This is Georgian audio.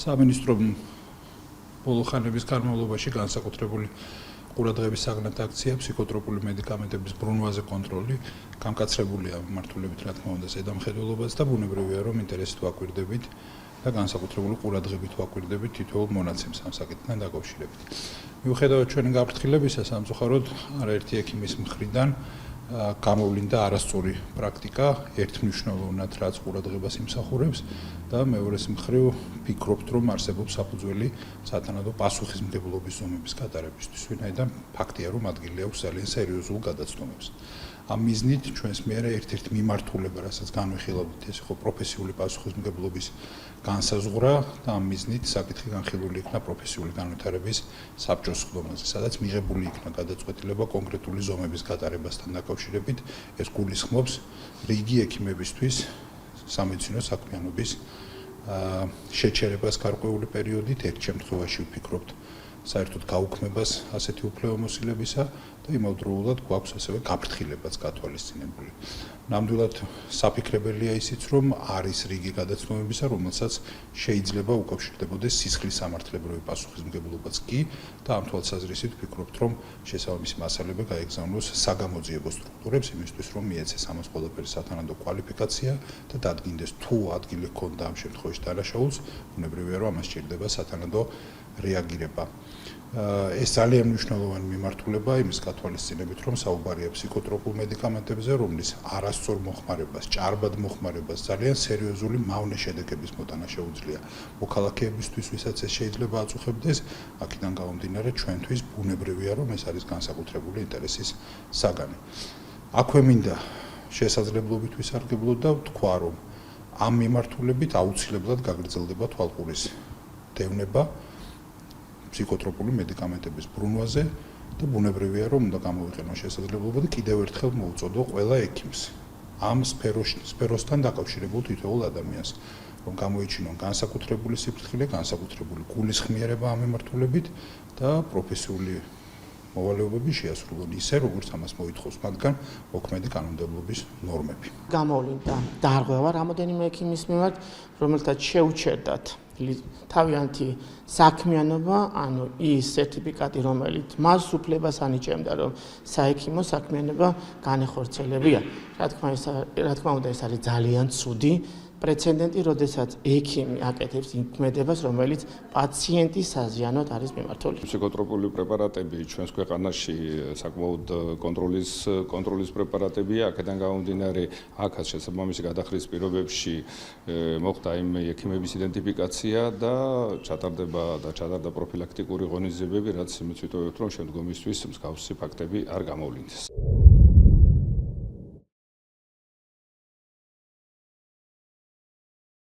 სამინისტრომ ბოლო ხანების განმავლობაში განსაკუთრებული ყურადღების საგნად აქცია ფსიქოტროპული მედიკამენტების ბრუნვაზე კონტროლი, გამკაცრებულია მმართველობით რა თქმა უნდა ზედამხედველობაც და ბუნებრივია რომ ინტერესით ვაკვირდებით და განსაკუთრებული ყურადღებით ვაკვირდებით თითოეულ მონაცემს ამ საკითხთან დაკავშირებით. მიუხედავად ჩვენი გაფრთხილებისა, სამწუხაროდ არაერთი ექიმის მხრიდან გამოვლინდა არასწორი პრაქტიკა, ერთმნიშვნელოვნად რაც ყურადღებას იმსახურებს და მეორეს მხრივ ფიქრობთ, რომ არსებობს საფუძველი სათანადო პასუხისმგებლობის ზომების გატარებისთვის, ვინაიდან ფაქტია, რომ ადგილი აქვს ძალიან სერიოზულ გადაცდომებს. ამ მიზნით ჩვენს მიერ ერთ-ერთი მიმართულება, რასაც განვიხილავთ, ეს იყო პროფესიული პასუხისმგებლობის განსაზღვრა და ამ მიზნით საკითხი განხილული იქნა პროფესიული განვითარების საბჭოს სხდომაზე, სადაც მიღებული იქნა გადაწყვეტილება კონკრეტული ზომების გატარებასთან დაკავშირებით. ეს გულისხმობს რიგი ექიმებისთვის სამედიცინო საქმიანობის შეჩერებას გარკვეული პერიოდით, ერთ შემთხვევაში ვფიქრობთ საერთოდ გაუქმებას ასეთი უფლებამოსილებისა და იმავდროულად გვაქვს ასევე გაფრთხილებაც გათვალისწინებული. ნამდვილად საფიქრებელია ისიც, რომ არის რიგი გადაცდომებისა, რომელსაც შეიძლება უკავშირდებოდეს სისხლის სამართლებრივი პასუხისმგებლობაც კი და ამ თვალსაზრისით ვფიქრობთ, რომ შესაბამისი მასალები გაეგზავნოს საგამოძიებო სტრუქტურებს იმისთვის, რომ მიეცეს ამას ყველაფერი სათანადო კვალიფიკაცია და დადგინდეს თუ ადგილი ჰქონდა ამ შემთხვევაში დანაშაულს, ბუნებრივია რომ ამას სჭირდება სათანადო რეაგირება. ეს ძალიან მნიშვნელოვანი მიმართულება იმის გათვალისწინებით, რომ საუბარია ფსიქოტროპულ მედიკამენტებზე, რომლის არასწორ მოხმარებას, ჭარბად მოხმარებას ძალიან სერიოზული მავნე შედეგების მოტანა შეუძლია მოქალაქეებისთვის, ვისაც ეს შეიძლება აწუხებდეს, აქედან გამომდინარე ჩვენთვის ბუნებრივია, რომ ეს არის განსაკუთრებული ინტერესის საგანი. აქვე მინდა შესაძლებლობით ვისარგებლო და ვთქვა, რომ ამ მიმართულებით აუცილებლად გაგრძელდება თვალყურის დევნება ფსიქოტროპული მედიკამენტების ბრუნვაზე და ბუნებრივია რომ უნდა გამოვიყენოს შესაძლებლობა და კიდევ ერთხელ მოუწოდო ყველა ექიმს ამ სფეროსთან დაკავშირებულ თითოეულ ადამიანს რომ გამოიჩინონ განსაკუთრებული სიფრთხილე, განსაკუთრებული გულისხმიერება ამ მიმართულებით და პროფესიული მოვალეობები შეასრულონ ისე, როგორც ამას მოითხოვს მათგან მოქმედი კანონმდებლობის ნორმები. გამოვლინდა დარღვევა რამოდენიმე ექიმის მიმართ, რომელთაც შეუჩერდათ თავიანთი საქმიანობა, ანუ ის სერტიფიკატი, რომელიც მას უფლებას ანიჭებდა, რომ საექიმო საქმიანობა განეხორციელებია. რა თქმა უნდა, ეს არის ძალიან ცუდი პრეცედენტი, როდესაც ექიმი აკეთებს იმ ქმედებას, რომელიც პაციენტის საზიანოდ არის მიმართული. ფსიქოტროპული პრეპარატები ჩვენს ქვეყანაში საკმაოდ კონტროლის პრეპარატებია, აქედან გამომდინარე, აქაც შესაბამისი გადახრის პირობებში მოხდა იმ ექიმების იდენტიფიკაცია და ჩატარდა პროფილაქტიკური ღონისძიებები, რაც იმით ვიტოვებთ, რომ შემდგომისთვის მსგავსი ფაქტები არ გამოვლინდეს.